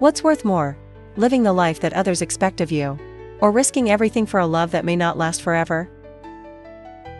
What's worth more? Living the life that others expect of you? Or risking everything for a love that may not last forever?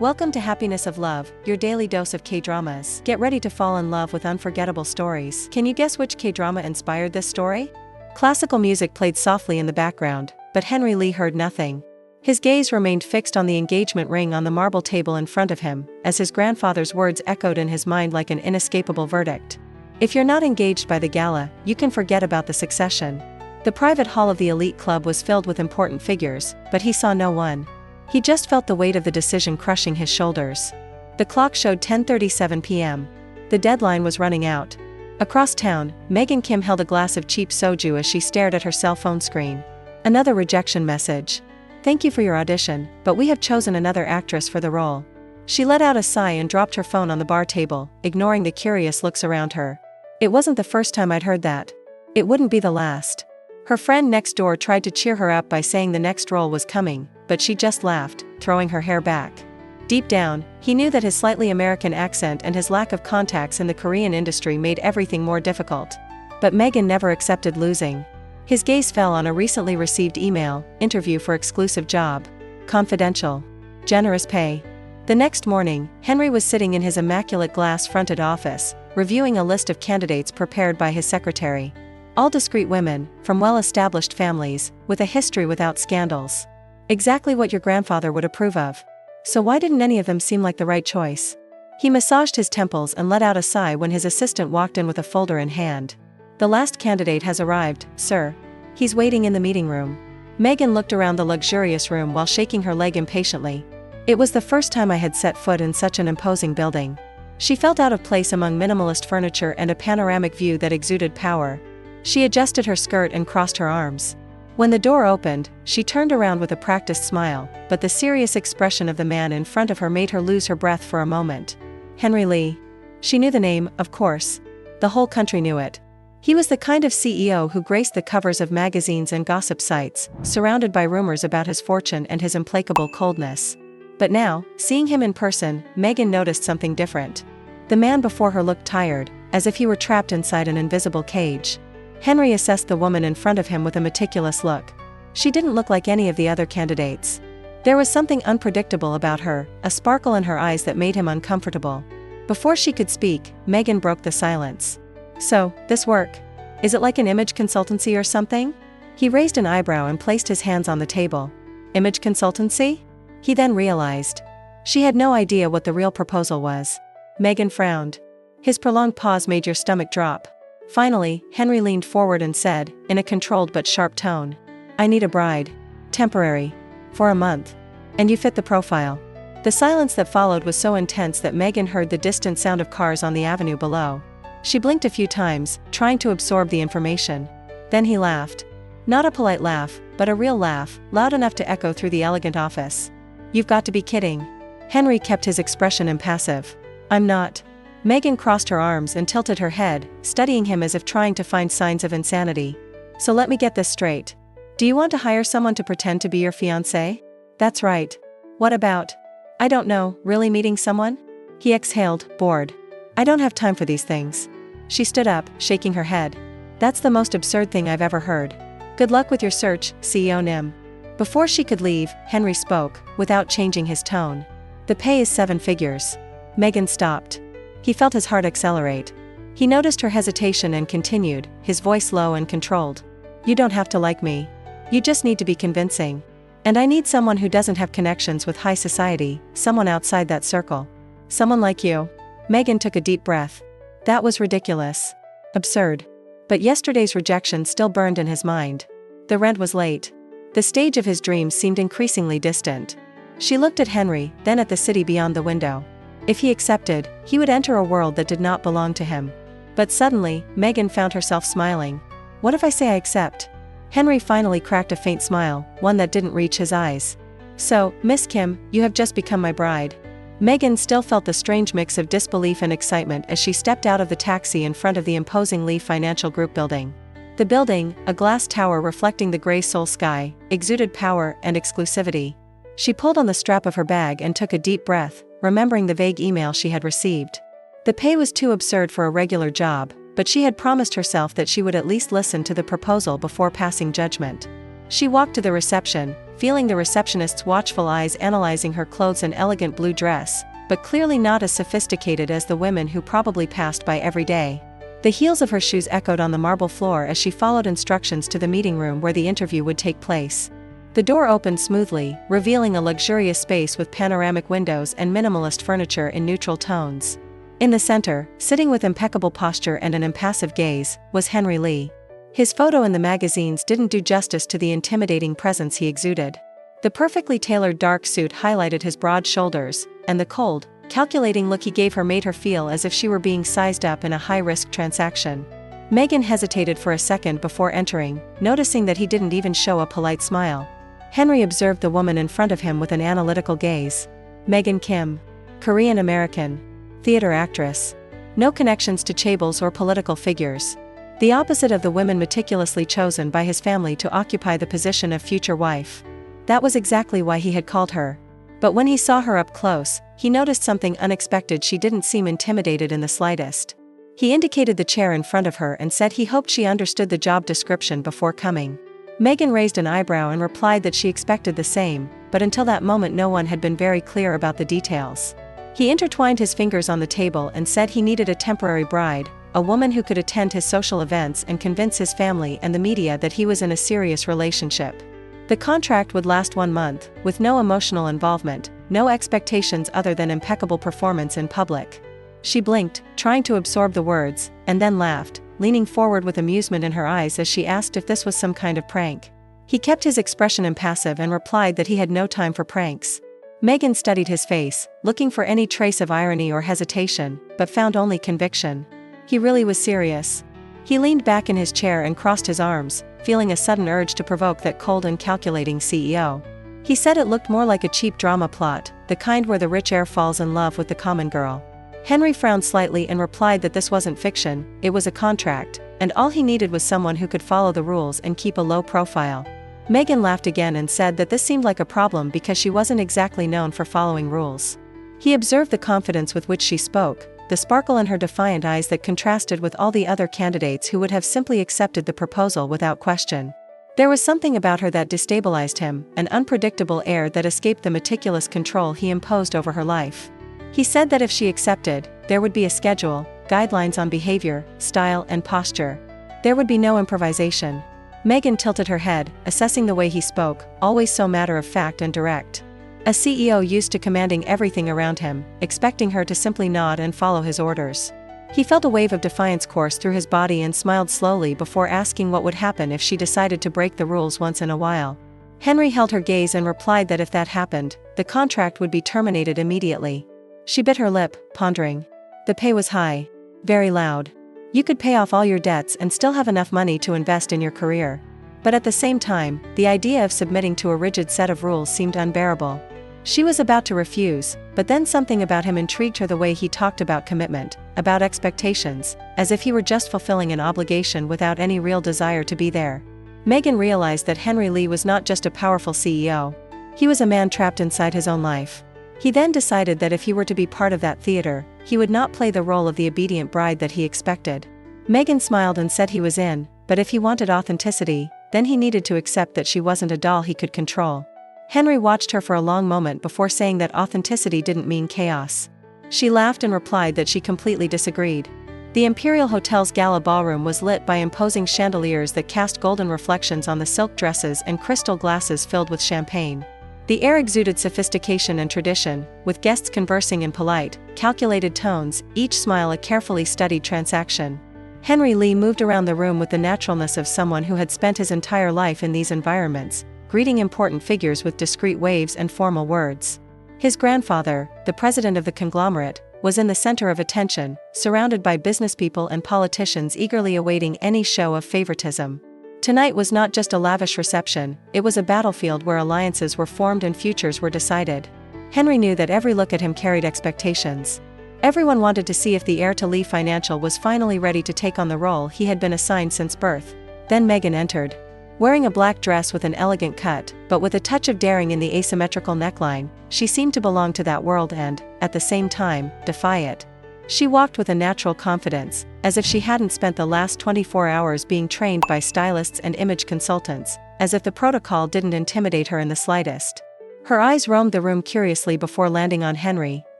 Welcome to Happiness of Love, your daily dose of K-dramas. Get ready to fall in love with unforgettable stories. Can you guess which K-drama inspired this story? Classical music played softly in the background, but Henry Lee heard nothing. His gaze remained fixed on the engagement ring on the marble table in front of him, as his grandfather's words echoed in his mind like an inescapable verdict. If you're not engaged by the gala, you can forget about the succession. The private hall of the elite club was filled with important figures, but he saw no one. He just felt the weight of the decision crushing his shoulders. The clock showed 10:37 p.m. The deadline was running out. Across town, Megan Kim held a glass of cheap soju as she stared at her cell phone screen. Another rejection message. Thank you for your audition, but we have chosen another actress for the role. She let out a sigh and dropped her phone on the bar table, ignoring the curious looks around her. It wasn't the first time I'd heard that. It wouldn't be the last. Her friend next door tried to cheer her up by saying the next role was coming, but she just laughed, throwing her hair back. Deep down, he knew that his slightly American accent and his lack of contacts in the Korean industry made everything more difficult. But Megan never accepted losing. His gaze fell on a recently received email, interview for exclusive job. Confidential. Generous pay. The next morning, Henry was sitting in his immaculate glass-fronted office, reviewing a list of candidates prepared by his secretary. All discreet women, from well-established families, with a history without scandals. Exactly what your grandfather would approve of. So why didn't any of them seem like the right choice? He massaged his temples and let out a sigh when his assistant walked in with a folder in hand. The last candidate has arrived, sir. He's waiting in the meeting room. Megan looked around the luxurious room while shaking her leg impatiently. It was the first time I had set foot in such an imposing building. She felt out of place among minimalist furniture and a panoramic view that exuded power. She adjusted her skirt and crossed her arms. When the door opened, she turned around with a practiced smile, but the serious expression of the man in front of her made her lose her breath for a moment. Henry Lee. She knew the name, of course. The whole country knew it. He was the kind of CEO who graced the covers of magazines and gossip sites, surrounded by rumors about his fortune and his implacable coldness. But now, seeing him in person, Megan noticed something different. The man before her looked tired, as if he were trapped inside an invisible cage. Henry assessed the woman in front of him with a meticulous look. She didn't look like any of the other candidates. There was something unpredictable about her, a sparkle in her eyes that made him uncomfortable. Before she could speak, Megan broke the silence. So, this work? Is it like an image consultancy or something? He raised an eyebrow and placed his hands on the table. Image consultancy? He then realized. She had no idea what the real proposal was. Megan frowned. His prolonged pause made your stomach drop. Finally, Henry leaned forward and said, in a controlled but sharp tone, I need a bride. Temporary. For a month. And you fit the profile. The silence that followed was so intense that Megan heard the distant sound of cars on the avenue below. She blinked a few times, trying to absorb the information. Then he laughed. Not a polite laugh, but a real laugh, loud enough to echo through the elegant office. You've got to be kidding. Henry kept his expression impassive. I'm not. Megan crossed her arms and tilted her head, studying him as if trying to find signs of insanity. So let me get this straight. Do you want to hire someone to pretend to be your fiancé? That's right. What about? I don't know, really meeting someone? He exhaled, bored. I don't have time for these things. She stood up, shaking her head. That's the most absurd thing I've ever heard. Good luck with your search, CEO Nim. Before she could leave, Henry spoke, without changing his tone. The pay is 7 figures. Megan stopped. He felt his heart accelerate. He noticed her hesitation and continued, his voice low and controlled. You don't have to like me. You just need to be convincing. And I need someone who doesn't have connections with high society, someone outside that circle. Someone like you. Megan took a deep breath. That was ridiculous. Absurd. But yesterday's rejection still burned in his mind. The rent was late. The stage of his dreams seemed increasingly distant. She looked at Henry, then at the city beyond the window. If he accepted, he would enter a world that did not belong to him. But suddenly, Megan found herself smiling. What if I say I accept? Henry finally cracked a faint smile, one that didn't reach his eyes. So, Miss Kim, you have just become my bride. Megan still felt the strange mix of disbelief and excitement as she stepped out of the taxi in front of the imposing Lee Financial Group building. The building, a glass tower reflecting the gray Seoul sky, exuded power and exclusivity. She pulled on the strap of her bag and took a deep breath, remembering the vague email she had received. The pay was too absurd for a regular job, but she had promised herself that she would at least listen to the proposal before passing judgment. She walked to the reception, feeling the receptionist's watchful eyes analyzing her clothes and elegant blue dress, but clearly not as sophisticated as the women who probably passed by every day. The heels of her shoes echoed on the marble floor as she followed instructions to the meeting room where the interview would take place. The door opened smoothly, revealing a luxurious space with panoramic windows and minimalist furniture in neutral tones. In the center, sitting with impeccable posture and an impassive gaze, was Henry Lee. His photo in the magazines didn't do justice to the intimidating presence he exuded. The perfectly tailored dark suit highlighted his broad shoulders, and the cold, calculating look he gave her made her feel as if she were being sized up in a high-risk transaction. Megan hesitated for a second before entering, noticing that he didn't even show a polite smile. Henry observed the woman in front of him with an analytical gaze. Megan Kim. Korean-American. Theater actress. No connections to chaebols or political figures. The opposite of the women meticulously chosen by his family to occupy the position of future wife. That was exactly why he had called her. But when he saw her up close, he noticed something unexpected. She didn't seem intimidated in the slightest. He indicated the chair in front of her and said he hoped she understood the job description before coming. Megan raised an eyebrow and replied that she expected the same, but until that moment no one had been very clear about the details. He intertwined his fingers on the table and said he needed a temporary bride, a woman who could attend his social events and convince his family and the media that he was in a serious relationship. The contract would last 1 month, with no emotional involvement, no expectations other than impeccable performance in public. She blinked, trying to absorb the words, and then laughed, leaning forward with amusement in her eyes as she asked if this was some kind of prank. He kept his expression impassive and replied that he had no time for pranks. Megan studied his face, looking for any trace of irony or hesitation, but found only conviction. He really was serious. He leaned back in his chair and crossed his arms, feeling a sudden urge to provoke that cold and calculating CEO. He said it looked more like a cheap drama plot, the kind where the rich heir falls in love with the common girl. Henry frowned slightly and replied that this wasn't fiction, it was a contract, and all he needed was someone who could follow the rules and keep a low profile. Megan laughed again and said that this seemed like a problem because she wasn't exactly known for following rules. He observed the confidence with which she spoke, the sparkle in her defiant eyes that contrasted with all the other candidates who would have simply accepted the proposal without question. There was something about her that destabilized him, an unpredictable air that escaped the meticulous control he imposed over her life. He said that if she accepted, there would be a schedule, guidelines on behavior, style, and posture. There would be no improvisation. Megan tilted her head, assessing the way he spoke, always so matter-of-fact and direct. A CEO used to commanding everything around him, expecting her to simply nod and follow his orders. He felt a wave of defiance course through his body and smiled slowly before asking what would happen if she decided to break the rules once in a while. Henry held her gaze and replied that if that happened, the contract would be terminated immediately. She bit her lip, pondering. The pay was high. Very loud. You could pay off all your debts and still have enough money to invest in your career. But at the same time, the idea of submitting to a rigid set of rules seemed unbearable. She was about to refuse, but then something about him intrigued her, the way he talked about commitment, about expectations, as if he were just fulfilling an obligation without any real desire to be there. Megan realized that Henry Lee was not just a powerful CEO. He was a man trapped inside his own life. He then decided that if he were to be part of that theater, he would not play the role of the obedient bride that he expected. Megan smiled and said he was in, but if he wanted authenticity, then he needed to accept that she wasn't a doll he could control. Henry watched her for a long moment before saying that authenticity didn't mean chaos. She laughed and replied that she completely disagreed. The Imperial Hotel's gala ballroom was lit by imposing chandeliers that cast golden reflections on the silk dresses and crystal glasses filled with champagne. The air exuded sophistication and tradition, with guests conversing in polite, calculated tones, each smile a carefully studied transaction. Henry Lee moved around the room with the naturalness of someone who had spent his entire life in these environments, greeting important figures with discreet waves and formal words. His grandfather, the president of the conglomerate, was in the center of attention, surrounded by businesspeople and politicians eagerly awaiting any show of favoritism. Tonight was not just a lavish reception, it was a battlefield where alliances were formed and futures were decided. Henry knew that every look at him carried expectations. Everyone wanted to see if the heir to Lee Financial was finally ready to take on the role he had been assigned since birth. Then Megan entered. Wearing a black dress with an elegant cut, but with a touch of daring in the asymmetrical neckline, she seemed to belong to that world and, at the same time, defy it. She walked with a natural confidence, as if she hadn't spent the last 24 hours being trained by stylists and image consultants, as if the protocol didn't intimidate her in the slightest. Her eyes roamed the room curiously before landing on Henry,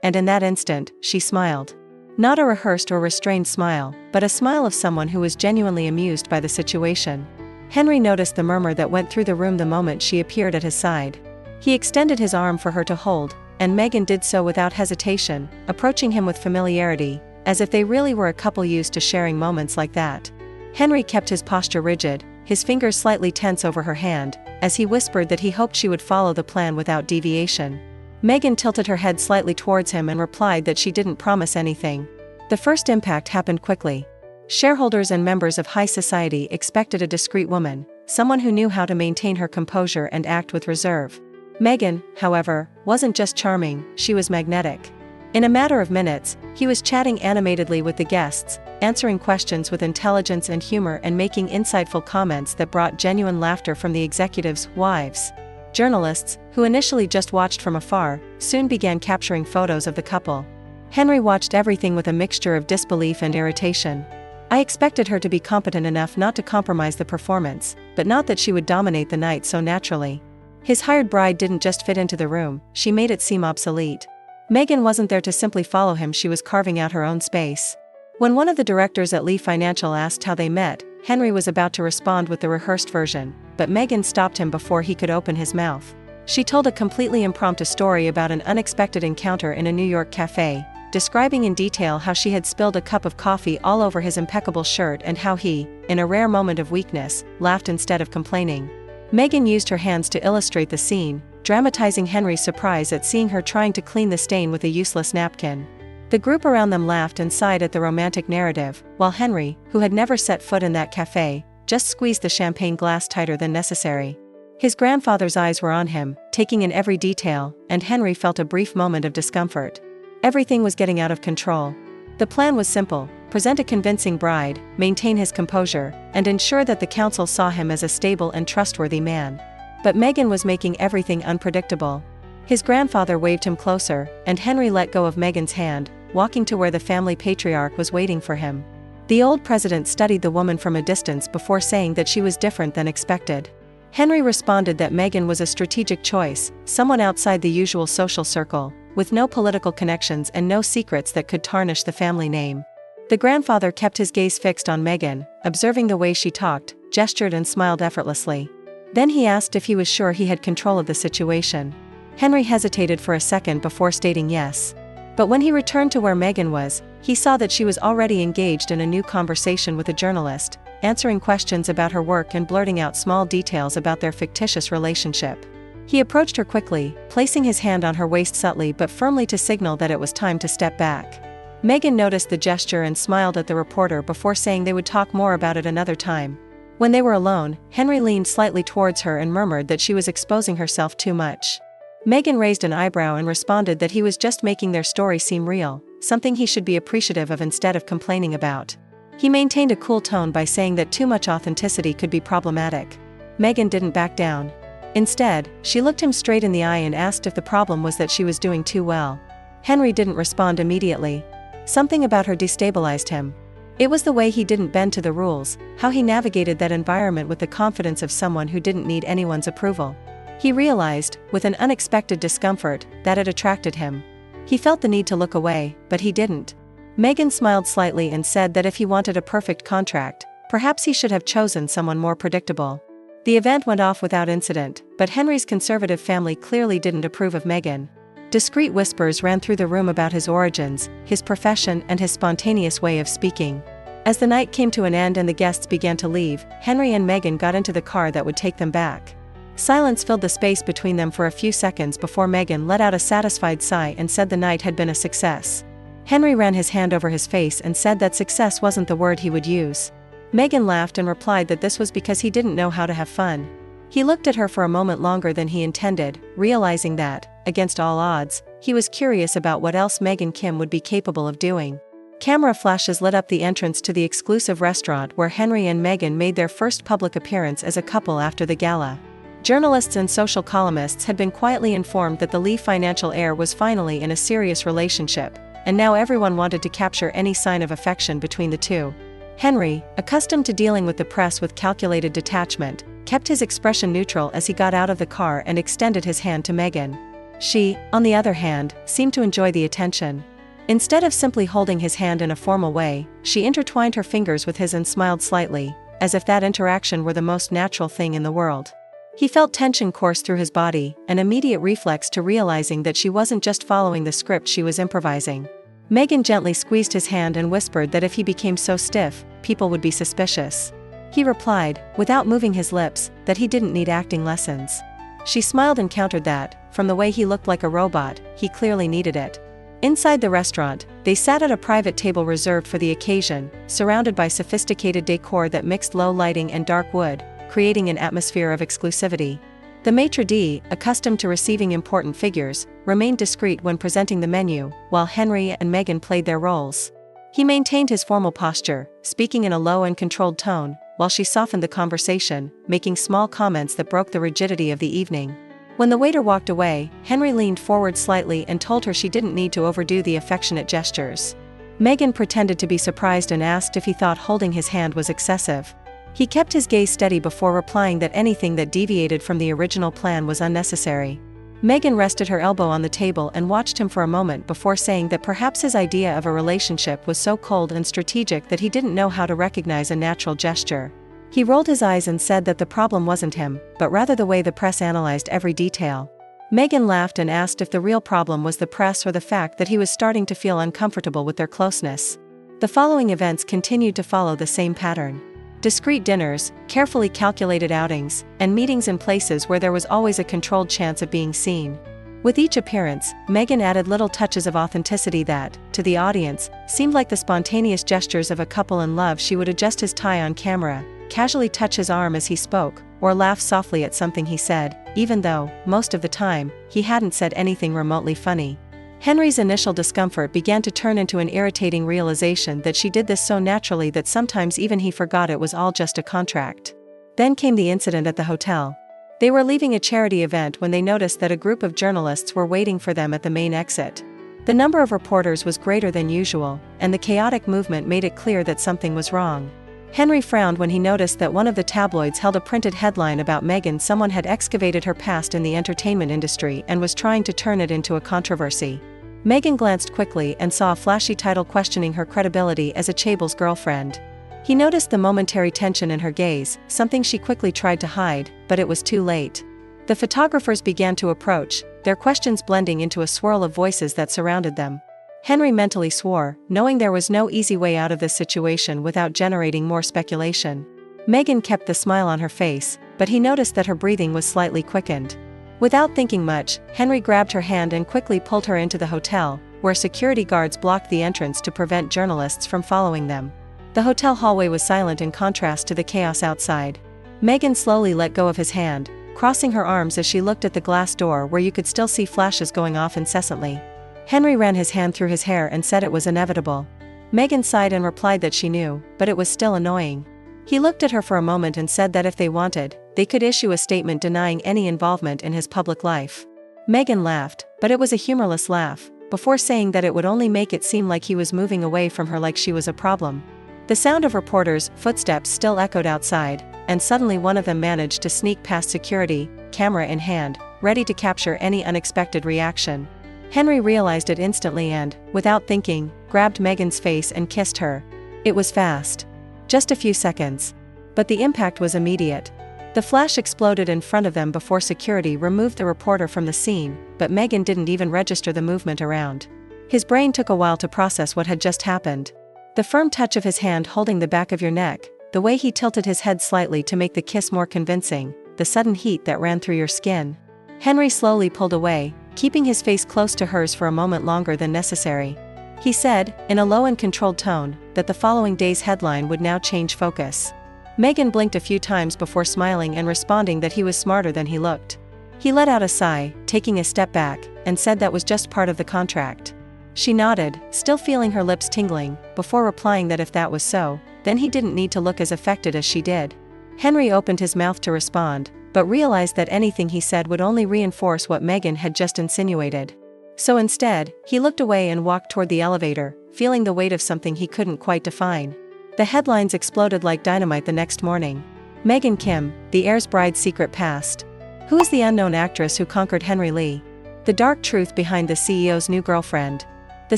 and in that instant, she smiled. Not a rehearsed or restrained smile, but a smile of someone who was genuinely amused by the situation. Henry noticed the murmur that went through the room the moment she appeared at his side. He extended his arm for her to hold, and Megan did so without hesitation, approaching him with familiarity, as if they really were a couple used to sharing moments like that. Henry kept his posture rigid, his fingers slightly tense over her hand, as he whispered that he hoped she would follow the plan without deviation. Megan tilted her head slightly towards him and replied that she didn't promise anything. The first impact happened quickly. Shareholders and members of high society expected a discreet woman, someone who knew how to maintain her composure and act with reserve. Megan, however, wasn't just charming, she was magnetic. In a matter of minutes, he was chatting animatedly with the guests, answering questions with intelligence and humor and making insightful comments that brought genuine laughter from the executives' wives. Journalists, who initially just watched from afar, soon began capturing photos of the couple. Henry watched everything with a mixture of disbelief and irritation. I expected her to be competent enough not to compromise the performance, but not that she would dominate the night so naturally. His hired bride didn't just fit into the room, she made it seem obsolete. Megan wasn't there to simply follow him, she was carving out her own space. When one of the directors at Lee Financial asked how they met, Henry was about to respond with the rehearsed version, but Megan stopped him before he could open his mouth. She told a completely impromptu story about an unexpected encounter in a New York cafe, describing in detail how she had spilled a cup of coffee all over his impeccable shirt and how he, in a rare moment of weakness, laughed instead of complaining. Megan used her hands to illustrate the scene, dramatizing Henry's surprise at seeing her trying to clean the stain with a useless napkin. The group around them laughed and sighed at the romantic narrative, while Henry, who had never set foot in that cafe, just squeezed the champagne glass tighter than necessary. His grandfather's eyes were on him, taking in every detail, and Henry felt a brief moment of discomfort. Everything was getting out of control. The plan was simple: present a convincing bride, maintain his composure, and ensure that the council saw him as a stable and trustworthy man. But Megan was making everything unpredictable. His grandfather waved him closer, and Henry let go of Megan's hand, walking to where the family patriarch was waiting for him. The old president studied the woman from a distance before saying that she was different than expected. Henry responded that Megan was a strategic choice, someone outside the usual social circle, with no political connections and no secrets that could tarnish the family name. The grandfather kept his gaze fixed on Megan, observing the way she talked, gestured and smiled effortlessly. Then he asked if he was sure he had control of the situation. Henry hesitated for a second before stating yes. But when he returned to where Megan was, he saw that she was already engaged in a new conversation with a journalist, answering questions about her work and blurting out small details about their fictitious relationship. He approached her quickly, placing his hand on her waist subtly but firmly to signal that it was time to step back. Megan noticed the gesture and smiled at the reporter before saying they would talk more about it another time. When they were alone, Henry leaned slightly towards her and murmured that she was exposing herself too much. Megan raised an eyebrow and responded that he was just making their story seem real, something he should be appreciative of instead of complaining about. He maintained a cool tone by saying that too much authenticity could be problematic. Megan didn't back down. Instead, she looked him straight in the eye and asked if the problem was that she was doing too well. Henry didn't respond immediately. Something about her destabilized him. It was the way he didn't bend to the rules, how he navigated that environment with the confidence of someone who didn't need anyone's approval. He realized, with an unexpected discomfort, that it attracted him. He felt the need to look away, but he didn't. Megan smiled slightly and said that if he wanted a perfect contract, perhaps he should have chosen someone more predictable. The event went off without incident, but Henry's conservative family clearly didn't approve of Megan. Discreet whispers ran through the room about his origins, his profession and his spontaneous way of speaking. As the night came to an end and the guests began to leave, Henry and Megan got into the car that would take them back. Silence filled the space between them for a few seconds before Megan let out a satisfied sigh and said the night had been a success. Henry ran his hand over his face and said that success wasn't the word he would use. Megan laughed and replied that this was because he didn't know how to have fun. He looked at her for a moment longer than he intended, realizing that, against all odds, he was curious about what else Megan Kim would be capable of doing. Camera flashes lit up the entrance to the exclusive restaurant where Henry and Megan made their first public appearance as a couple after the gala. Journalists and social columnists had been quietly informed that the Lee financial heir was finally in a serious relationship, and now everyone wanted to capture any sign of affection between the two. Henry, accustomed to dealing with the press with calculated detachment, kept his expression neutral as he got out of the car and extended his hand to Meghan. She, on the other hand, seemed to enjoy the attention. Instead of simply holding his hand in a formal way, she intertwined her fingers with his and smiled slightly, as if that interaction were the most natural thing in the world. He felt tension course through his body, an immediate reflex to realizing that she wasn't just following the script, she was improvising. Meghan gently squeezed his hand and whispered that if he became so stiff, people would be suspicious. He replied, without moving his lips, that he didn't need acting lessons. She smiled and countered that, from the way he looked like a robot, he clearly needed it. Inside the restaurant, they sat at a private table reserved for the occasion, surrounded by sophisticated decor that mixed low lighting and dark wood, creating an atmosphere of exclusivity. The maitre d', accustomed to receiving important figures, remained discreet when presenting the menu, while Henry and Meghan played their roles. He maintained his formal posture, speaking in a low and controlled tone, while she softened the conversation, making small comments that broke the rigidity of the evening. When the waiter walked away, Henry leaned forward slightly and told her she didn't need to overdo the affectionate gestures. Meghan pretended to be surprised and asked if he thought holding his hand was excessive. He kept his gaze steady before replying that anything that deviated from the original plan was unnecessary. Meghan rested her elbow on the table and watched him for a moment before saying that perhaps his idea of a relationship was so cold and strategic that he didn't know how to recognize a natural gesture. He rolled his eyes and said that the problem wasn't him, but rather the way the press analyzed every detail. Meghan laughed and asked if the real problem was the press or the fact that he was starting to feel uncomfortable with their closeness. The following events continued to follow the same pattern. Discreet dinners, carefully calculated outings, and meetings in places where there was always a controlled chance of being seen. With each appearance, Meghan added little touches of authenticity that, to the audience, seemed like the spontaneous gestures of a couple in love. She would adjust his tie on camera, casually touch his arm as he spoke, or laugh softly at something he said, even though, most of the time, he hadn't said anything remotely funny. Henry's initial discomfort began to turn into an irritating realization that she did this so naturally that sometimes even he forgot it was all just a contract. Then came the incident at the hotel. They were leaving a charity event when they noticed that a group of journalists were waiting for them at the main exit. The number of reporters was greater than usual, and the chaotic movement made it clear that something was wrong. Henry frowned when he noticed that one of the tabloids held a printed headline about Meghan. Someone had excavated her past in the entertainment industry and was trying to turn it into a controversy. Meghan glanced quickly and saw a flashy title questioning her credibility as a chaeble's girlfriend. He noticed the momentary tension in her gaze, something she quickly tried to hide, but it was too late. The photographers began to approach, their questions blending into a swirl of voices that surrounded them. Henry mentally swore, knowing there was no easy way out of this situation without generating more speculation. Meghan kept the smile on her face, but he noticed that her breathing was slightly quickened. Without thinking much, Henry grabbed her hand and quickly pulled her into the hotel, where security guards blocked the entrance to prevent journalists from following them. The hotel hallway was silent in contrast to the chaos outside. Meghan slowly let go of his hand, crossing her arms as she looked at the glass door where you could still see flashes going off incessantly. Henry ran his hand through his hair and said it was inevitable. Meghan sighed and replied that she knew, but it was still annoying. He looked at her for a moment and said that if they wanted, they could issue a statement denying any involvement in his public life. Meghan laughed, but it was a humorless laugh, before saying that it would only make it seem like he was moving away from her like she was a problem. The sound of reporters' footsteps still echoed outside, and suddenly one of them managed to sneak past security, camera in hand, ready to capture any unexpected reaction. Henry realized it instantly and, without thinking, grabbed Meghan's face and kissed her. It was fast. Just a few seconds. But the impact was immediate. The flash exploded in front of them before security removed the reporter from the scene, but Meghan didn't even register the movement around. His brain took a while to process what had just happened. The firm touch of his hand holding the back of your neck, the way he tilted his head slightly to make the kiss more convincing, the sudden heat that ran through your skin. Henry slowly pulled away, keeping his face close to hers for a moment longer than necessary. He said, in a low and controlled tone, that the following day's headline would now change focus. Meghan blinked a few times before smiling and responding that he was smarter than he looked. He let out a sigh, taking a step back, and said that was just part of the contract. She nodded, still feeling her lips tingling, before replying that if that was so, then he didn't need to look as affected as she did. Henry opened his mouth to respond, but realized that anything he said would only reinforce what Meghan had just insinuated. So instead, he looked away and walked toward the elevator, feeling the weight of something he couldn't quite define. The headlines exploded like dynamite the next morning. Meghan Kim, the heir's bride's secret past. Who is the unknown actress who conquered Henry Lee? The dark truth behind the CEO's new girlfriend. The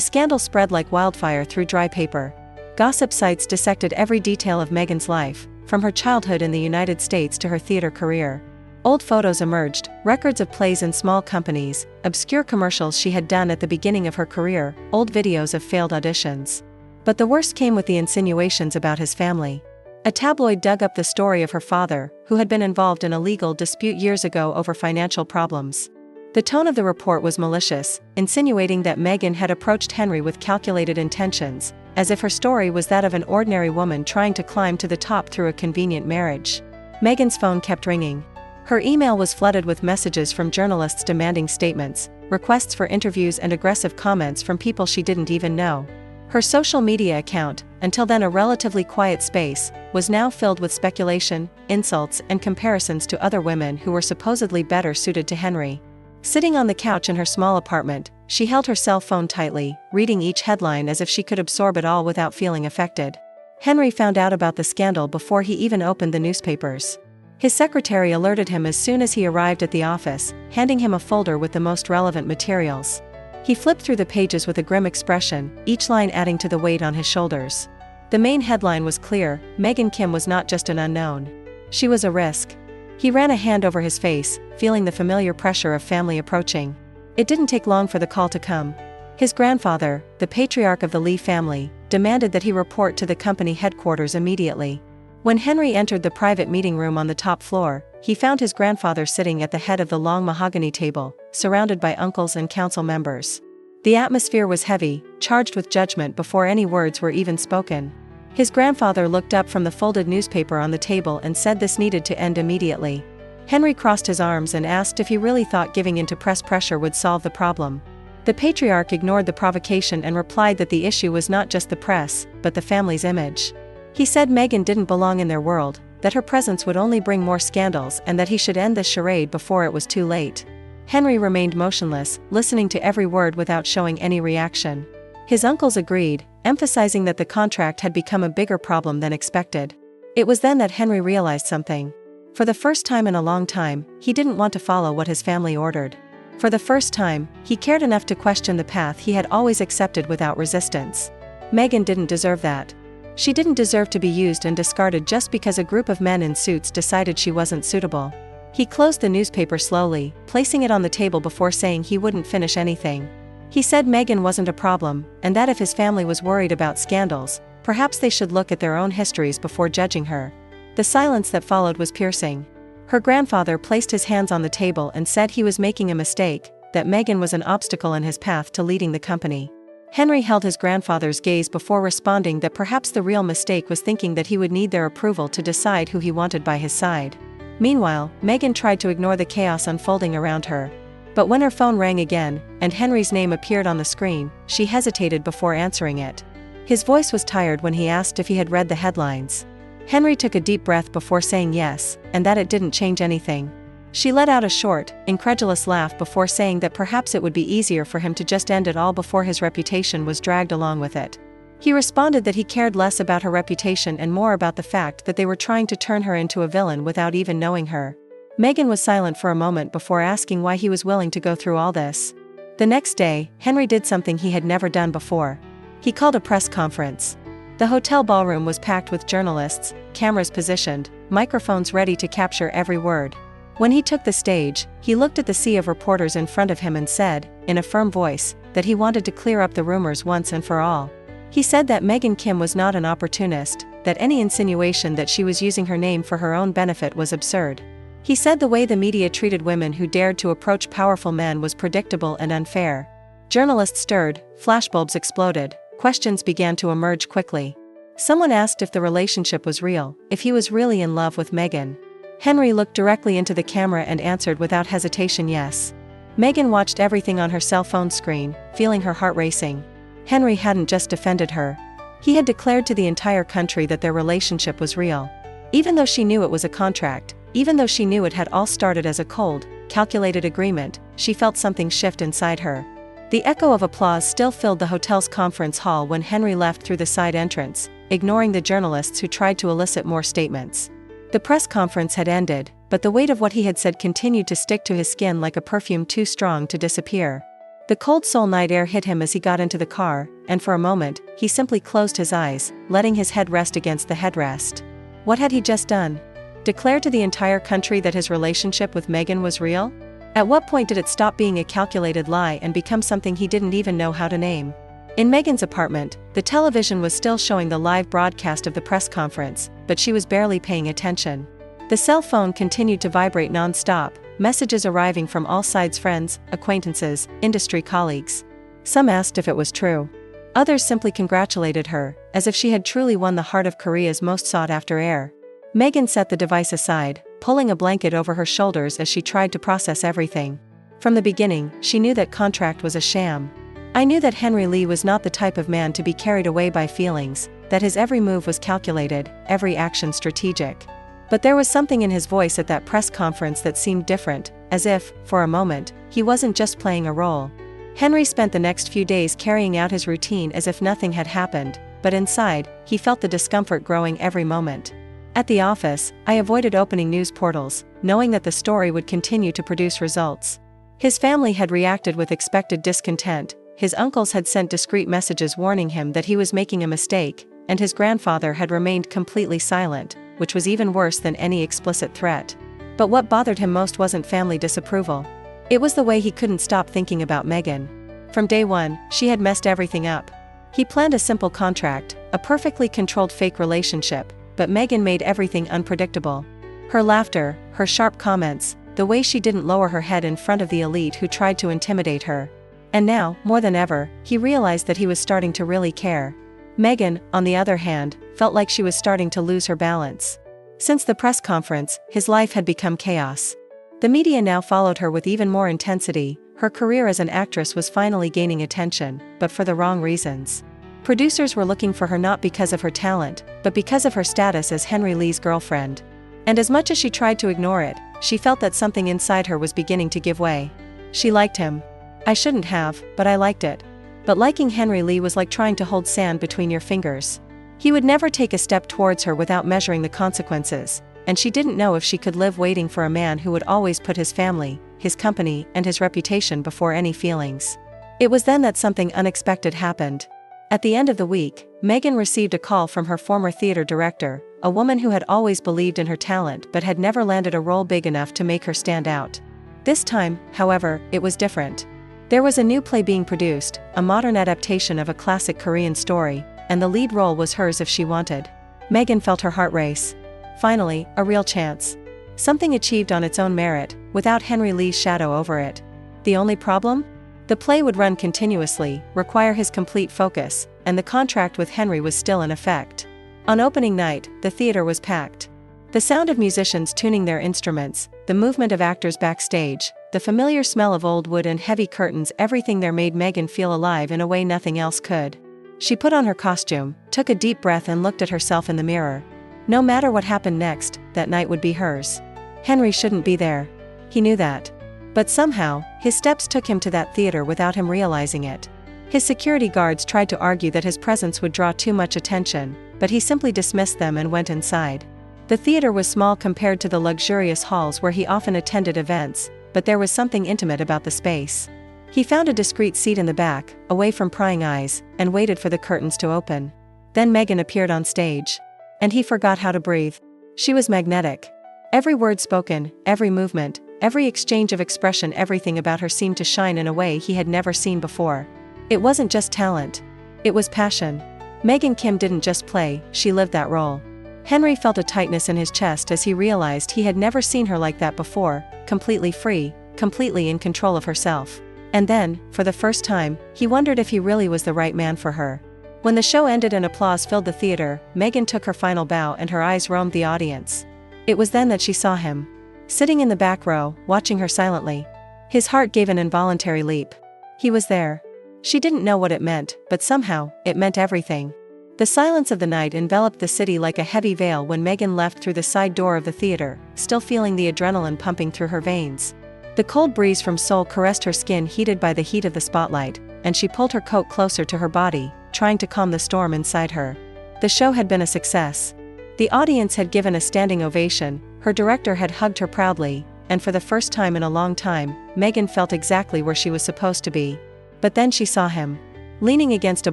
scandal spread like wildfire through dry paper. Gossip sites dissected every detail of Meghan's life, from her childhood in the United States to her theater career. Old photos emerged, records of plays in small companies, obscure commercials she had done at the beginning of her career, old videos of failed auditions. But the worst came with the insinuations about his family. A tabloid dug up the story of her father, who had been involved in a legal dispute years ago over financial problems. The tone of the report was malicious, insinuating that Meghan had approached Henry with calculated intentions, as if her story was that of an ordinary woman trying to climb to the top through a convenient marriage. Meghan's phone kept ringing. Her email was flooded with messages from journalists demanding statements, requests for interviews and aggressive comments from people she didn't even know. Her social media account, until then a relatively quiet space, was now filled with speculation, insults and comparisons to other women who were supposedly better suited to Henry. Sitting on the couch in her small apartment, she held her cell phone tightly, reading each headline as if she could absorb it all without feeling affected. Henry found out about the scandal before he even opened the newspapers. His secretary alerted him as soon as he arrived at the office, handing him a folder with the most relevant materials. He flipped through the pages with a grim expression, each line adding to the weight on his shoulders. The main headline was clear: Meghan Kim was not just an unknown. She was a risk. He ran a hand over his face, feeling the familiar pressure of family approaching. It didn't take long for the call to come. His grandfather, the patriarch of the Lee family, demanded that he report to the company headquarters immediately. When Henry entered the private meeting room on the top floor, he found his grandfather sitting at the head of the long mahogany table, surrounded by uncles and council members. The atmosphere was heavy, charged with judgment before any words were even spoken. His grandfather looked up from the folded newspaper on the table and said this needed to end immediately. Henry crossed his arms and asked if he really thought giving in to press pressure would solve the problem. The patriarch ignored the provocation and replied that the issue was not just the press, but the family's image. He said Meghan didn't belong in their world, that her presence would only bring more scandals and that he should end this charade before it was too late. Henry remained motionless, listening to every word without showing any reaction. His uncles agreed, emphasizing that the contract had become a bigger problem than expected. It was then that Henry realized something. For the first time in a long time, he didn't want to follow what his family ordered. For the first time, he cared enough to question the path he had always accepted without resistance. Meghan didn't deserve that. She didn't deserve to be used and discarded just because a group of men in suits decided she wasn't suitable. He closed the newspaper slowly, placing it on the table before saying he wouldn't finish anything. He said Meghan wasn't a problem, and that if his family was worried about scandals, perhaps they should look at their own histories before judging her. The silence that followed was piercing. Her grandfather placed his hands on the table and said he was making a mistake, that Meghan was an obstacle in his path to leading the company. Henry held his grandfather's gaze before responding that perhaps the real mistake was thinking that he would need their approval to decide who he wanted by his side. Meanwhile, Meghan tried to ignore the chaos unfolding around her. But when her phone rang again, and Henry's name appeared on the screen, she hesitated before answering it. His voice was tired when he asked if he had read the headlines. Henry took a deep breath before saying yes, and that it didn't change anything. She let out a short, incredulous laugh before saying that perhaps it would be easier for him to just end it all before his reputation was dragged along with it. He responded that he cared less about her reputation and more about the fact that they were trying to turn her into a villain without even knowing her. Meghan was silent for a moment before asking why he was willing to go through all this. The next day, Henry did something he had never done before. He called a press conference. The hotel ballroom was packed with journalists, cameras positioned, microphones ready to capture every word. When he took the stage, he looked at the sea of reporters in front of him and said, in a firm voice, that he wanted to clear up the rumors once and for all. He said that Meghan Kim was not an opportunist, that any insinuation that she was using her name for her own benefit was absurd. He said the way the media treated women who dared to approach powerful men was predictable and unfair. Journalists stirred, flashbulbs exploded, questions began to emerge quickly. Someone asked if the relationship was real, if he was really in love with Meghan. Henry looked directly into the camera and answered without hesitation yes. Meghan watched everything on her cell phone screen, feeling her heart racing. Henry hadn't just defended her. He had declared to the entire country that their relationship was real. Even though she knew it was a contract, even though she knew it had all started as a cold, calculated agreement, she felt something shift inside her. The echo of applause still filled the hotel's conference hall when Henry left through the side entrance, ignoring the journalists who tried to elicit more statements. The press conference had ended, but the weight of what he had said continued to stick to his skin like a perfume too strong to disappear. The cold soul night air hit him as he got into the car, and for a moment, he simply closed his eyes, letting his head rest against the headrest. What had he just done? Declare to the entire country that his relationship with Meghan was real? At what point did it stop being a calculated lie and become something he didn't even know how to name? In Meghan's apartment, the television was still showing the live broadcast of the press conference, but she was barely paying attention. The cell phone continued to vibrate non-stop, messages arriving from all sides: friends, acquaintances, industry colleagues. Some asked if it was true. Others simply congratulated her, as if she had truly won the heart of Korea's most sought-after heir. Meghan set the device aside, pulling a blanket over her shoulders as she tried to process everything. From the beginning, she knew that contract was a sham. I knew that Henry Lee was not the type of man to be carried away by feelings, that his every move was calculated, every action strategic. But there was something in his voice at that press conference that seemed different, as if, for a moment, he wasn't just playing a role. Henry spent the next few days carrying out his routine as if nothing had happened, but inside, he felt the discomfort growing every moment. At the office, I avoided opening news portals, knowing that the story would continue to produce results. His family had reacted with expected discontent, his uncles had sent discreet messages warning him that he was making a mistake, and his grandfather had remained completely silent, which was even worse than any explicit threat. But what bothered him most wasn't family disapproval. It was the way he couldn't stop thinking about Meghan. From day one, she had messed everything up. He planned a simple contract, a perfectly controlled fake relationship, but Meghan made everything unpredictable. Her laughter, her sharp comments, the way she didn't lower her head in front of the elite who tried to intimidate her. And now, more than ever, he realized that he was starting to really care. Meghan, on the other hand, felt like she was starting to lose her balance. Since the press conference, his life had become chaos. The media now followed her with even more intensity. Her career as an actress was finally gaining attention, but for the wrong reasons. Producers were looking for her not because of her talent, but because of her status as Henry Lee's girlfriend. And as much as she tried to ignore it, she felt that something inside her was beginning to give way. She liked him. I shouldn't have, but I liked it. But liking Henry Lee was like trying to hold sand between your fingers. He would never take a step towards her without measuring the consequences, and she didn't know if she could live waiting for a man who would always put his family, his company, and his reputation before any feelings. It was then that something unexpected happened. At the end of the week, Meghan received a call from her former theater director, a woman who had always believed in her talent but had never landed a role big enough to make her stand out. This time, however, it was different. There was a new play being produced, a modern adaptation of a classic Korean story, and the lead role was hers if she wanted. Meghan felt her heart race. Finally, a real chance. Something achieved on its own merit, without Henry Lee's shadow over it. The only problem? The play would run continuously, require his complete focus, and the contract with Henry was still in effect. On opening night, the theater was packed. The sound of musicians tuning their instruments, the movement of actors backstage, the familiar smell of old wood and heavy curtains, everything there made Meghan feel alive in a way nothing else could. She put on her costume, took a deep breath and looked at herself in the mirror. No matter what happened next, that night would be hers. Henry shouldn't be there. He knew that. But somehow, his steps took him to that theater without him realizing it. His security guards tried to argue that his presence would draw too much attention, but he simply dismissed them and went inside. The theater was small compared to the luxurious halls where he often attended events, but there was something intimate about the space. He found a discreet seat in the back, away from prying eyes, and waited for the curtains to open. Then Meghan appeared on stage. And he forgot how to breathe. She was magnetic. Every word spoken, every movement, every exchange of expression, everything about her seemed to shine in a way he had never seen before. It wasn't just talent. It was passion. Meghan Kim didn't just play, she lived that role. Henry felt a tightness in his chest as he realized he had never seen her like that before, completely free, completely in control of herself. And then, for the first time, he wondered if he really was the right man for her. When the show ended and applause filled the theater, Meghan took her final bow and her eyes roamed the audience. It was then that she saw him. Sitting in the back row, watching her silently. His heart gave an involuntary leap. He was there. She didn't know what it meant, but somehow, it meant everything. The silence of the night enveloped the city like a heavy veil when Meghan left through the side door of the theater, still feeling the adrenaline pumping through her veins. The cold breeze from Seoul caressed her skin, heated by the heat of the spotlight, and she pulled her coat closer to her body, trying to calm the storm inside her. The show had been a success. The audience had given a standing ovation, her director had hugged her proudly, and for the first time in a long time, Megan felt exactly where she was supposed to be. But then she saw him. Leaning against a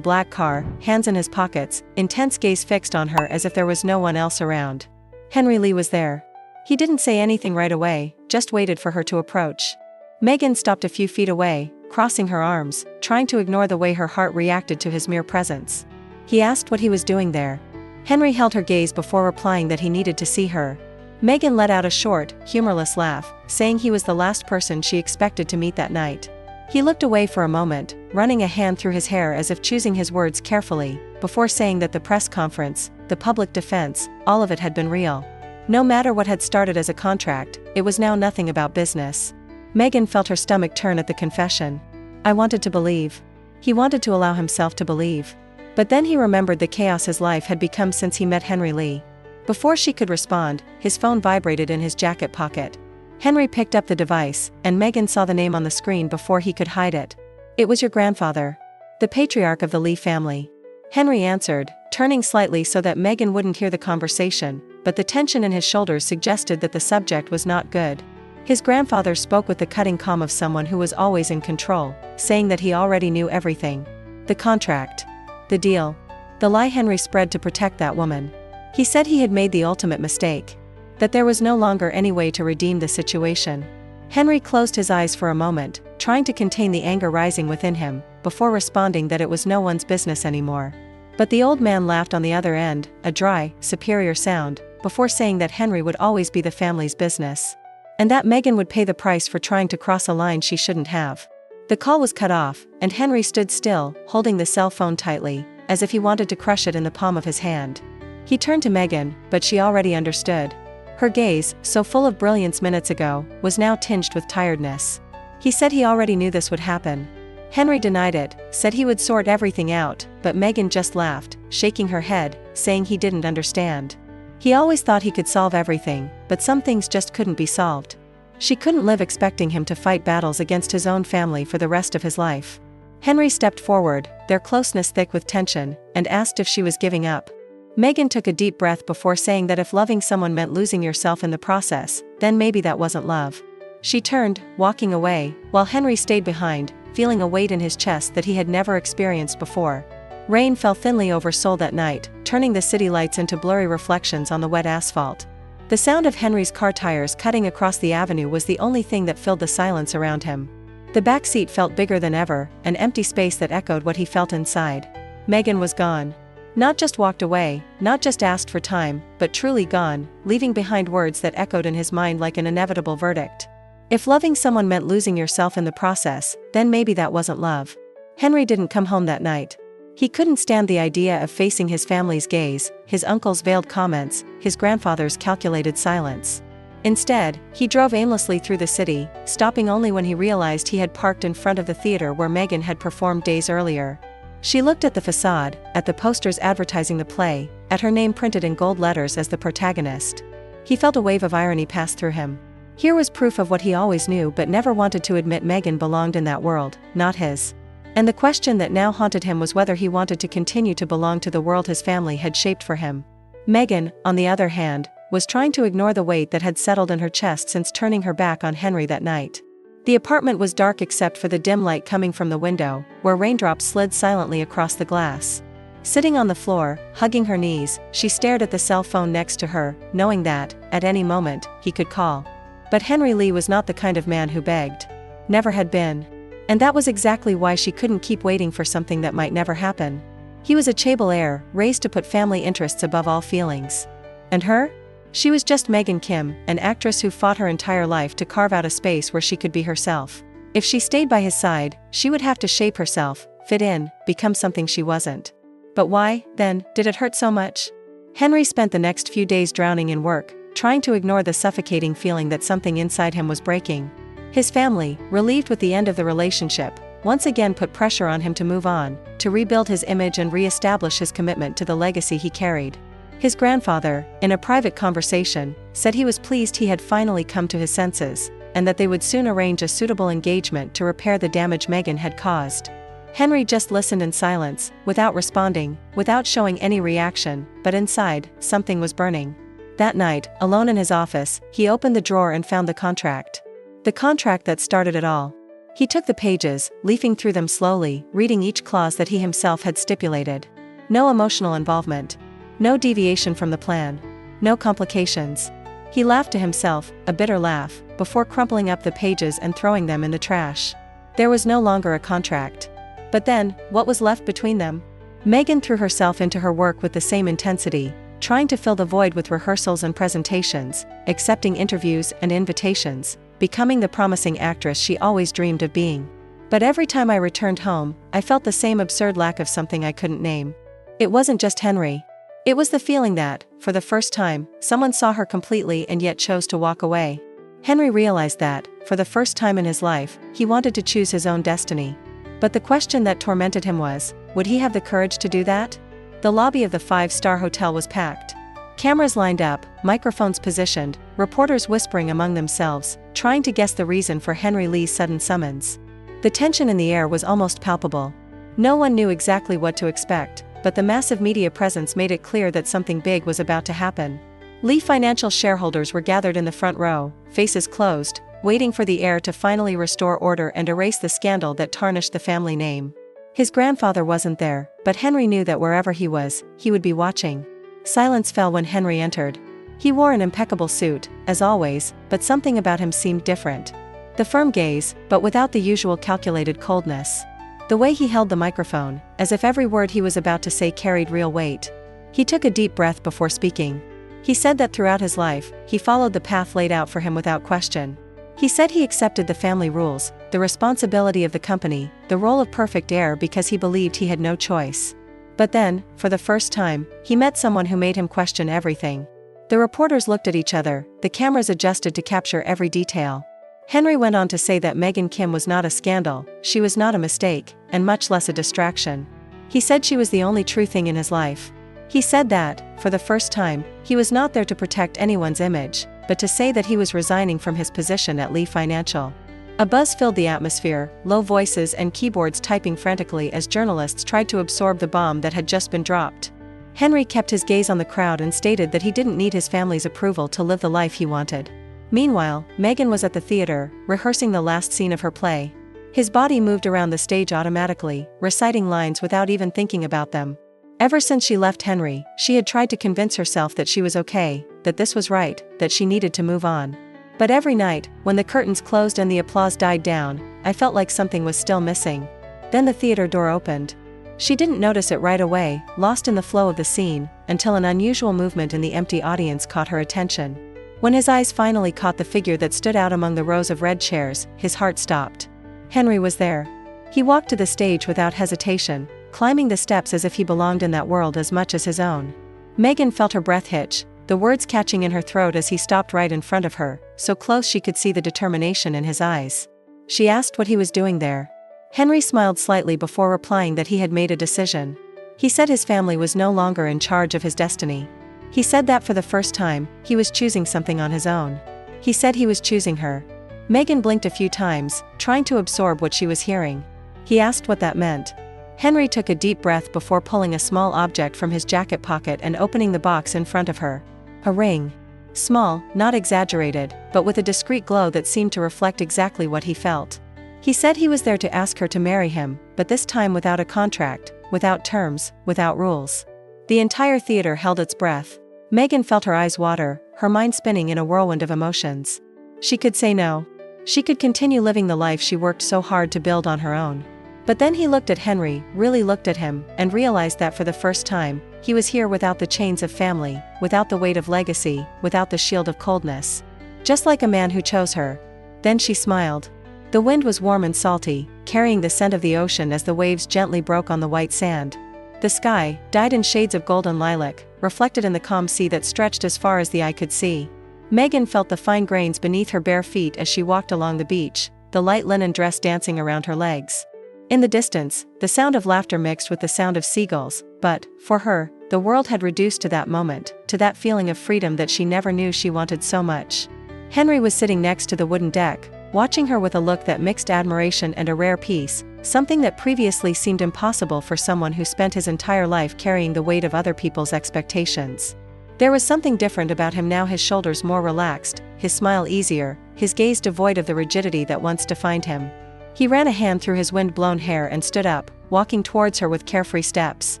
black car, hands in his pockets, intense gaze fixed on her as if there was no one else around. Henry Lee was there. He didn't say anything right away, just waited for her to approach. Megan stopped a few feet away, crossing her arms, trying to ignore the way her heart reacted to his mere presence. He asked what he was doing there. Henry held her gaze before replying that he needed to see her. Megan let out a short, humorless laugh, saying he was the last person she expected to meet that night. He looked away for a moment, running a hand through his hair as if choosing his words carefully, before saying that the press conference, the public defense, all of it had been real. No matter what had started as a contract, it was now nothing about business. Megan felt her stomach turn at the confession. I wanted to believe. He wanted to allow himself to believe. But then he remembered the chaos his life had become since he met Henry Lee. Before she could respond, his phone vibrated in his jacket pocket. Henry picked up the device, and Megan saw the name on the screen before he could hide it. It was your grandfather. The patriarch of the Lee family. Henry answered, turning slightly so that Megan wouldn't hear the conversation, but the tension in his shoulders suggested that the subject was not good. His grandfather spoke with the cutting calm of someone who was always in control, saying that he already knew everything. The contract. The deal. The lie Henry spread to protect that woman. He said he had made the ultimate mistake. That there was no longer any way to redeem the situation. Henry closed his eyes for a moment, trying to contain the anger rising within him, before responding that it was no one's business anymore. But the old man laughed on the other end, a dry, superior sound, before saying that Henry would always be the family's business. And that Megan would pay the price for trying to cross a line she shouldn't have. The call was cut off, and Henry stood still, holding the cell phone tightly, as if he wanted to crush it in the palm of his hand. He turned to Megan, but she already understood. Her gaze, so full of brilliance minutes ago, was now tinged with tiredness. He said he already knew this would happen. Henry denied it, said he would sort everything out, but Megan just laughed, shaking her head, saying he didn't understand. He always thought he could solve everything, but some things just couldn't be solved. She couldn't live expecting him to fight battles against his own family for the rest of his life. Henry stepped forward, their closeness thick with tension, and asked if she was giving up. Megan took a deep breath before saying that if loving someone meant losing yourself in the process, then maybe that wasn't love. She turned, walking away, while Henry stayed behind, feeling a weight in his chest that he had never experienced before. Rain fell thinly over Seoul that night, turning the city lights into blurry reflections on the wet asphalt. The sound of Henry's car tires cutting across the avenue was the only thing that filled the silence around him. The back seat felt bigger than ever, an empty space that echoed what he felt inside. Megan was gone. Not just walked away, not just asked for time, but truly gone, leaving behind words that echoed in his mind like an inevitable verdict. If loving someone meant losing yourself in the process, then maybe that wasn't love. Henry didn't come home that night. He couldn't stand the idea of facing his family's gaze, his uncle's veiled comments, his grandfather's calculated silence. Instead, he drove aimlessly through the city, stopping only when he realized he had parked in front of the theater where Megan had performed days earlier. She looked at the facade, at the posters advertising the play, at her name printed in gold letters as the protagonist. He felt a wave of irony pass through him. Here was proof of what he always knew but never wanted to admit: Megan belonged in that world, not his. And the question that now haunted him was whether he wanted to continue to belong to the world his family had shaped for him. Megan, on the other hand, was trying to ignore the weight that had settled in her chest since turning her back on Henry that night. The apartment was dark except for the dim light coming from the window, where raindrops slid silently across the glass. Sitting on the floor, hugging her knees, she stared at the cell phone next to her, knowing that, at any moment, he could call. But Henry Lee was not the kind of man who begged. Never had been. And that was exactly why she couldn't keep waiting for something that might never happen. He was a chaebol heir, raised to put family interests above all feelings. And her? She was just Megan Kim, an actress who fought her entire life to carve out a space where she could be herself. If she stayed by his side, she would have to shape herself, fit in, become something she wasn't. But why, then, did it hurt so much? Henry spent the next few days drowning in work, trying to ignore the suffocating feeling that something inside him was breaking. His family, relieved with the end of the relationship, once again put pressure on him to move on, to rebuild his image and re-establish his commitment to the legacy he carried. His grandfather, in a private conversation, said he was pleased he had finally come to his senses, and that they would soon arrange a suitable engagement to repair the damage Megan had caused. Henry just listened in silence, without responding, without showing any reaction, but inside, something was burning. That night, alone in his office, he opened the drawer and found the contract. The contract that started it all. He took the pages, leafing through them slowly, reading each clause that he himself had stipulated. No emotional involvement. No deviation from the plan. No complications. He laughed to himself, a bitter laugh, before crumpling up the pages and throwing them in the trash. There was no longer a contract. But then, what was left between them? Megan threw herself into her work with the same intensity, trying to fill the void with rehearsals and presentations, accepting interviews and invitations, becoming the promising actress she always dreamed of being. But every time I returned home, I felt the same absurd lack of something I couldn't name. It wasn't just Henry. It was the feeling that, for the first time, someone saw her completely and yet chose to walk away. Henry realized that, for the first time in his life, he wanted to choose his own destiny. But the question that tormented him was, would he have the courage to do that? The lobby of the five-star hotel was packed. Cameras lined up, microphones positioned, reporters whispering among themselves, trying to guess the reason for Henry Lee's sudden summons. The tension in the air was almost palpable. No one knew exactly what to expect, but the massive media presence made it clear that something big was about to happen. Lee Financial shareholders were gathered in the front row, faces closed, waiting for the heir to finally restore order and erase the scandal that tarnished the family name. His grandfather wasn't there, but Henry knew that wherever he was, he would be watching. Silence fell when Henry entered. He wore an impeccable suit, as always, but something about him seemed different. The firm gaze, but without the usual calculated coldness. The way he held the microphone, as if every word he was about to say carried real weight. He took a deep breath before speaking. He said that throughout his life, he followed the path laid out for him without question. He said he accepted the family rules, the responsibility of the company, the role of perfect heir because he believed he had no choice. But then, for the first time, he met someone who made him question everything. The reporters looked at each other, the cameras adjusted to capture every detail. Henry went on to say that Meghan Kim was not a scandal, she was not a mistake, and much less a distraction. He said she was the only true thing in his life. He said that, for the first time, he was not there to protect anyone's image, but to say that he was resigning from his position at Lee Financial. A buzz filled the atmosphere, low voices and keyboards typing frantically as journalists tried to absorb the bomb that had just been dropped. Henry kept his gaze on the crowd and stated that he didn't need his family's approval to live the life he wanted. Meanwhile, Meghan was at the theater, rehearsing the last scene of her play. His body moved around the stage automatically, reciting lines without even thinking about them. Ever since she left Henry, she had tried to convince herself that she was okay, that this was right, that she needed to move on. But every night, when the curtains closed and the applause died down, I felt like something was still missing. Then the theater door opened. She didn't notice it right away, lost in the flow of the scene, until an unusual movement in the empty audience caught her attention. When his eyes finally caught the figure that stood out among the rows of red chairs, his heart stopped. Henry was there. He walked to the stage without hesitation, climbing the steps as if he belonged in that world as much as his own. Meghan felt her breath hitch, the words catching in her throat as he stopped right in front of her, so close she could see the determination in his eyes. She asked what he was doing there. Henry smiled slightly before replying that he had made a decision. He said his family was no longer in charge of his destiny. He said that for the first time, he was choosing something on his own. He said he was choosing her. Meghan blinked a few times, trying to absorb what she was hearing. He asked what that meant. Henry took a deep breath before pulling a small object from his jacket pocket and opening the box in front of her. A ring. Small, not exaggerated, but with a discreet glow that seemed to reflect exactly what he felt. He said he was there to ask her to marry him, but this time without a contract, without terms, without rules. The entire theater held its breath. Meghan felt her eyes water, her mind spinning in a whirlwind of emotions. She could say no. She could continue living the life she worked so hard to build on her own. But then he looked at Henry, really looked at him, and realized that for the first time, he was here without the chains of family, without the weight of legacy, without the shield of coldness. Just like a man who chose her. Then she smiled. The wind was warm and salty, carrying the scent of the ocean as the waves gently broke on the white sand. The sky, dyed in shades of gold and lilac, reflected in the calm sea that stretched as far as the eye could see. Meghan felt the fine grains beneath her bare feet as she walked along the beach, the light linen dress dancing around her legs. In the distance, the sound of laughter mixed with the sound of seagulls, but, for her, the world had reduced to that moment, to that feeling of freedom that she never knew she wanted so much. Henry was sitting next to the wooden deck, watching her with a look that mixed admiration and a rare peace, something that previously seemed impossible for someone who spent his entire life carrying the weight of other people's expectations. There was something different about him now, his shoulders more relaxed, his smile easier, his gaze devoid of the rigidity that once defined him. He ran a hand through his wind-blown hair and stood up, walking towards her with carefree steps.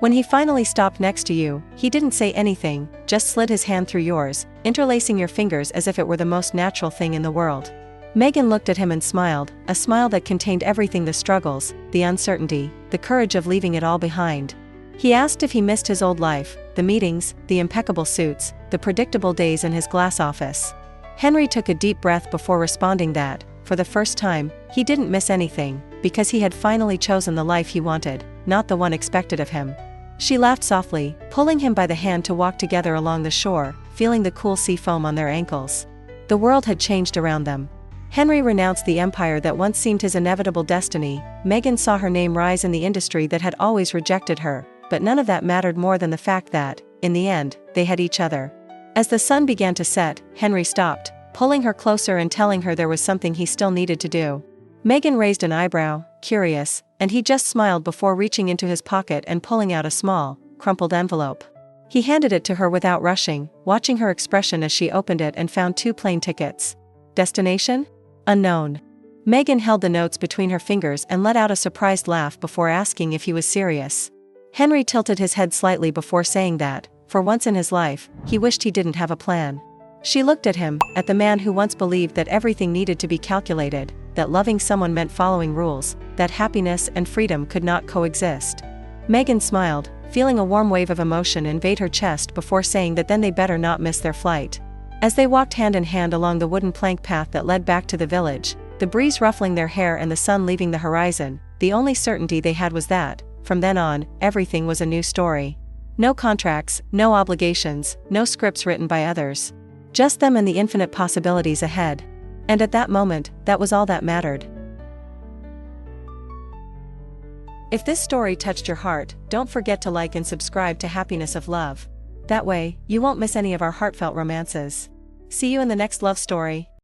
When he finally stopped next to you, he didn't say anything, just slid his hand through yours, interlacing your fingers as if it were the most natural thing in the world. Megan looked at him and smiled, a smile that contained everything: the struggles, the uncertainty, the courage of leaving it all behind. He asked if he missed his old life, the meetings, the impeccable suits, the predictable days in his glass office. Henry took a deep breath before responding that, for the first time, he didn't miss anything, because he had finally chosen the life he wanted, not the one expected of him. She laughed softly, pulling him by the hand to walk together along the shore, feeling the cool sea foam on their ankles. The world had changed around them. Henry renounced the empire that once seemed his inevitable destiny. Megan saw her name rise in the industry that had always rejected her, but none of that mattered more than the fact that, in the end, they had each other. As the sun began to set, Henry stopped, pulling her closer and telling her there was something he still needed to do. Megan raised an eyebrow, curious, and he just smiled before reaching into his pocket and pulling out a small, crumpled envelope. He handed it to her without rushing, watching her expression as she opened it and found 2 plane tickets. Destination? Unknown. Megan held the notes between her fingers and let out a surprised laugh before asking if he was serious. Henry tilted his head slightly before saying that, for once in his life, he wished he didn't have a plan. She looked at him, at the man who once believed that everything needed to be calculated, that loving someone meant following rules, that happiness and freedom could not coexist. Megan smiled, feeling a warm wave of emotion invade her chest before saying that then they better not miss their flight. As they walked hand in hand along the wooden plank path that led back to the village, the breeze ruffling their hair and the sun leaving the horizon, the only certainty they had was that, from then on, everything was a new story. No contracts, no obligations, no scripts written by others. Just them and the infinite possibilities ahead. And at that moment, that was all that mattered. If this story touched your heart, don't forget to like and subscribe to Happiness of Love. That way, you won't miss any of our heartfelt romances. See you in the next love story.